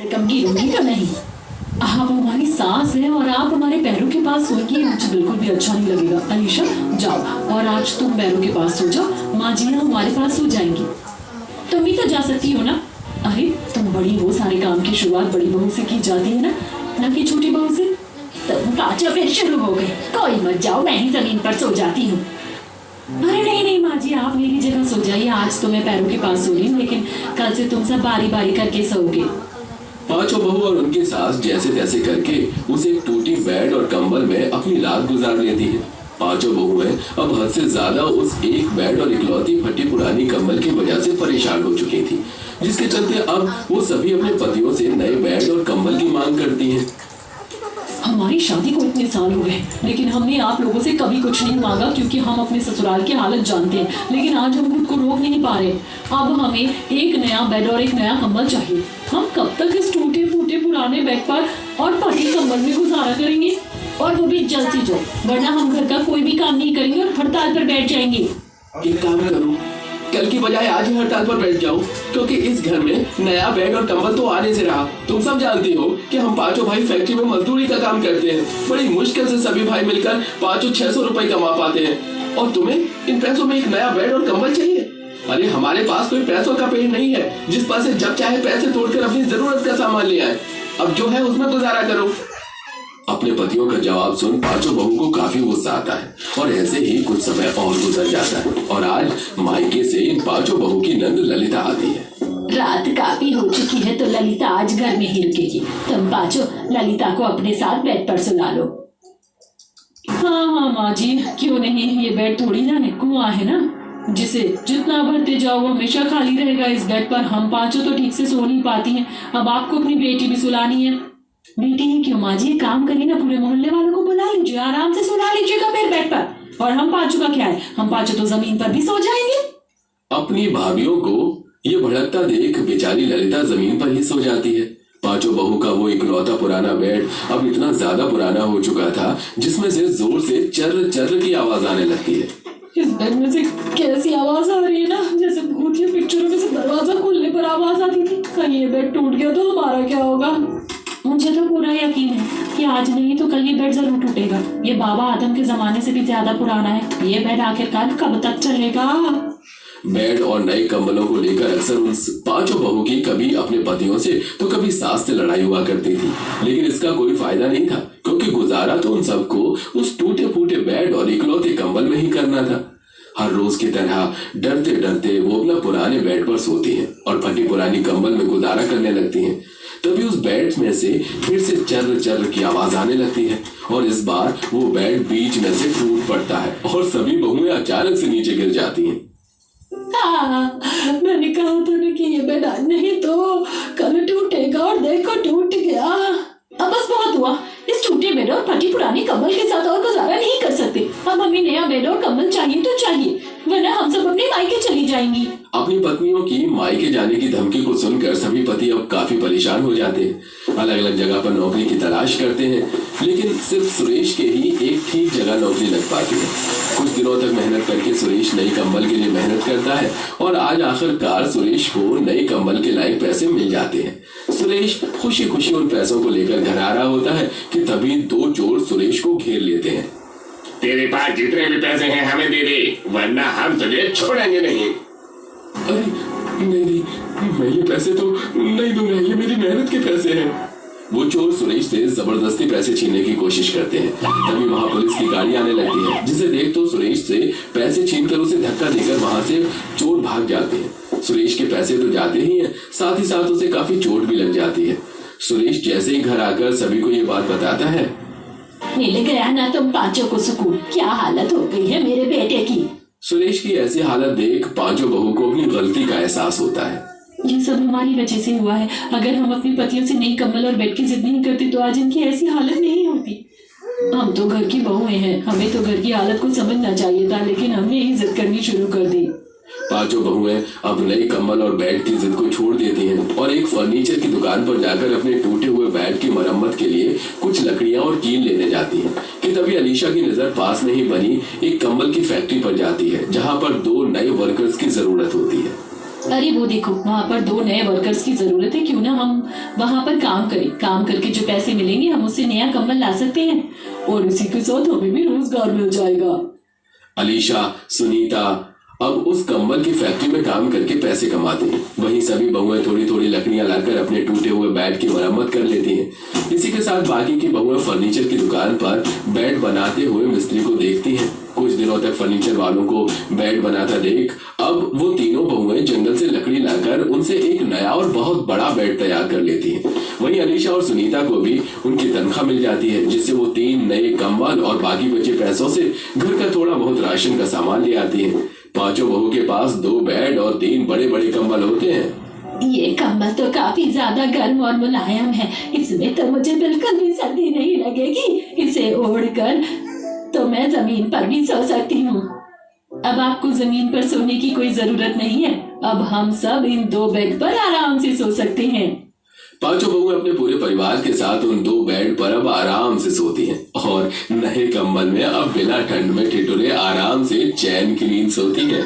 कम गिरूंगी तो नहीं। आप हमारी सास है और आप हमारे पैरों के पास सोएंगी, मुझे बिल्कुल भी अच्छा नहीं लगेगा। अलीशा जाओ और आज तुम पैरों के पास सो जाओ, माँ जी हमारे पास सो जाएंगी। तुम भी तो जा सकती हो ना। अरे तुम बड़ी हो, सारे काम की शुरुआत बड़ी बहू से की जाती है ना कि छोटी बहू से। तुम पाँचों फिर शुरू हो गए। कोई मत जाओ, मैं ही जमीन पर सो जाती हूँ। अरे नहीं नहीं माँ जी, आप मेरी जगह सो जाइए। आज तो मैं पैरों के पास सो रही हूँ, लेकिन कल से तुम सब बारी बारी करके सोओगे। पांचों बहू और उनकी सास जैसे तैसे करके उस एक टूटी बेड और कंबल में अपनी रात गुजार लेती है। पांचों बहुएं अब हद से ज्यादा उस एक बेड और इकलौती फटी पुरानी कंबल की वजह से परेशान हो चुकी थी, जिसके चलते अब वो सभी अपने पतियों से नए बेड और कंबल की मांग करती हैं। हमारी शादी को इतने साल हो गए, लेकिन हमने आप लोगों से कभी कुछ नहीं मांगा, क्योंकि हम अपने ससुराल की हालत जानते हैं। लेकिन आज हम खुद को रोक नहीं पा रहे। अब हमें एक नया बेड और एक नया कंबल चाहिए। हम कब तक इस टूटे फूटे पुराने बेड पर और फटे कंबल में गुजारा करेंगे? और वो भी जल्द से जल्द, वरना हम घर का कोई भी काम नहीं करेंगे और हड़ताल पर बैठ जाएंगे। एक काम करूं, कल की बजाय आज ही हड़ताल पर बैठ जाऊं, क्योंकि इस घर में नया बेड और कंबल तो आने से रहा। तुम सब जानती हो कि हम पांचों भाई फैक्ट्री में मजदूरी का काम करते हैं। बड़ी मुश्किल से सभी भाई मिलकर पांचों 600 रुपए कमा पाते हैं, और तुम्हें इन पैसों में एक नया बेड और कंबल चाहिए। अरे हमारे पास कोई पैसों का पेड़ नहीं है जिस पर से जब चाहे पैसे तोड़कर अपनी जरूरत का सामान ले आए। अब जो है उसमें गुजारा करो। अपने पतियों का जवाब सुन पांचों बहू को काफी गुस्सा आता है, और ऐसे ही कुछ समय और गुजर जाता है। और आज मायके से इन पांचों बहू की नंद ललिता आती है। रात काफी हो चुकी है, तो ललिता आज घर में ही रुकेगी। तुम पांचों ललिता को अपने साथ बेड पर सुला लो। हाँ माँ जी, क्यों नहीं। ये बेड थोड़ी ना कुआं है ना, जिसे जितना भरते जाओ वो हमेशा खाली रहेगा। इस बेड पर हम पांचों तो ठीक से सो नहीं पाती हैं। अब आपको अपनी बेटी भी सुलानी है। बेटी है क्यों माँ जी, काम करिए ना, पूरे मोहल्ले वालों को बुला लीजिए, आराम से सुला लीजिएगा फिर बेड पर। और हम पांचों का क्या है, हम पांचों तो जमीन पर भी सो जाएंगे। अपनी भाभियों को ये भड़कता देख बेचारी ललिता जमीन पर ही सो जाती है। पांचों बहू का वो इकलौता पुराना बेड अब इतना ज्यादा पुराना हो चुका था, जिसमें से जोर से चर्र चर्र की आवाज आने लगती है। इस बेड में से कैसी आवाज आ रही है ना, जैसे भूतिया पिक्चरों में से दरवाजा खोलने पर आवाज आती थी। कहीं ये बेड टूट गया तो हमारा क्या होगा? मुझे तो पूरा यकीन है कि आज नहीं तो कल ये बेड जरूर टूटेगा। ये बाबा आदम के जमाने से भी ज्यादा पुराना है। ये बेड आखिरकार कब तक चलेगा? बेड और नए कंबलों को लेकर अक्सर उन पांचों बहू की कभी अपने पतियों से तो कभी सास से लड़ाई हुआ करती थी, लेकिन इसका कोई फायदा नहीं था, क्योंकि गुजारा तो उन सबको उस टूटे फूटे बेड और इकलौते कंबल में ही करना था। हर रोज की तरह डरते डरते वो अपना पुराने बेड पर सोती हैं और फटी पुरानी कंबल में गुजारा करने लगती हैं। तभी उस बेड में से फिर से चर्र चर्र की आवाज आने लगती है, और इस बार वो बेड बीच में से टूट पड़ता है और सभी बहुएं अचानक से नीचे गिर जाती हैं। मैंने कहा था ना कि ये बेड आज नहीं तो कल टूटेगा, और देखो टूट गया। अब बस बहुत हुआ। इस टूटे बेड और फटी पुरानी कंबल के साथ और गुजारा नहीं कर सकते। अब हमें नया बेड और कंबल चाहिए तो चाहिए, वरना हम सब अपने मायके चली जाएंगी। अपनी पत्नियों की मायके जाने की धमकी को सुनकर सभी पति अब काफी परेशान हो जाते हैं। अलग अलग जगह पर नौकरी की तलाश करते हैं, लेकिन सिर्फ सुरेश के ही एक ठीक जगह नौकरी लग पाती है। कुछ दिनों तक मेहनत करके सुरेश नई कंबल के लिए मेहनत करता है, और आज आखिरकार सुरेश को नई कंबल के लायक पैसे मिल जाते हैं। सुरेश खुशी खुशी उन पैसों को लेकर घर आ रहा होता है कि तभी दो चोर सुरेश को घेर लेते हैं। तेरे पास जितने भी पैसे हैं हमें दे दे, वरना हम तुझे छोड़ेंगे नहीं। अरे नहीं, मैं ये पैसे तो नहीं दूंगा, ये मेरी मेहनत के पैसे हैं। वो चोर सुरेश से जबरदस्ती पैसे छीनने की कोशिश करते हैं। तभी वहां पुलिस की गाड़ी आने लगती है, जिसे देख तो सुरेश से पैसे छीनकर उसे धक्का देकर वहां से चोर भाग जाते हैं। सुरेश के पैसे तो जाते ही हैं, साथ ही साथ उसे काफी चोट भी लग जाती है। सुरेश जैसे ही घर आकर सभी को ये बात बताता है, मिल गया ना तुम पांचों को सुकून। क्या हालत हो गई है मेरे बेटे की। सुरेश की ऐसी हालत देख पांचों बहू को अपनी गलती का एहसास होता है। ये सब हमारी वजह से हुआ है। अगर हम अपनी पतियों से नई कंबल और बेड की जिद नहीं करते तो आज इनकी ऐसी हालत नहीं होती। हम तो घर की बहुएं हैं, हमें तो घर की हालत को समझना चाहिए था, लेकिन हमने ही जिद करनी शुरू कर दी। पांचों बहुएं अब नई कंबल और बेड की जिद को छोड़ देती हैं और एक फर्नीचर की दुकान पर जाकर अपने टूटे हुए बेड की मरम्मत के लिए कुछ लकड़ियां और कील लेने जाती हैं कि तभी अलीशा की नजर पास में ही बनी एक कंबल की फैक्ट्री पर जाती है, जहां पर 2 नए वर्कर्स की जरूरत होती है। अरे वो देखो, वहाँ पर 2 नए वर्कर्स की जरूरत है। क्यों ना हम वहाँ पर काम करें। काम करके जो पैसे मिलेंगे हम उससे नया कंबल ला सकते हैं और इसी के साथ हमें भी रोजगार मिल जाएगा। अलीशा, सुनीता अब उस कंबल की फैक्ट्री में काम करके पैसे कमाते हैं। वहीं सभी बहुएं थोड़ी थोड़ी लकड़ियां लाकर अपने टूटे हुए बेड की मरम्मत कर लेती हैं। इसी के साथ बाकी की बहुएं फर्नीचर की दुकान पर बेड बनाते हुए मिस्त्री को देखती हैं। कुछ दिनों तक फर्नीचर वालों को बेड बनाता देख अब वो तीनों बहुएं जंगल से लकड़ी लाकर उनसे एक नया और बहुत बड़ा बेड तैयार कर लेती हैं। वहीं अलीशा और सुनीता को भी उनकी तनख्वाह मिल जाती है, जिससे वो 3 नए कंबल और बाकी बचे पैसों से घर का थोड़ा बहुत राशन का सामान ले आती हैं। पांचों बहू के पास 2 बेड और 3 बड़े बड़े कंबल होते हैं। ये कंबल तो काफी ज्यादा गर्म और मुलायम है। इसमें तो मुझे बिल्कुल भी सर्दी नहीं लगेगी। इसे ओढ़कर तो मैं जमीन पर भी सो सकती हूँ। अब आपको जमीन पर सोने की कोई जरूरत नहीं है। अब हम सब इन 2 बेड पर आराम से सो सकते हैं। पांचों बहुएं अपने पूरे परिवार के साथ उन 2 बेड पर अब आराम से सोती हैं और नए कंबल में अब बिना ठंड में ठिठुरे आराम से चैन की नींद सोती हैं।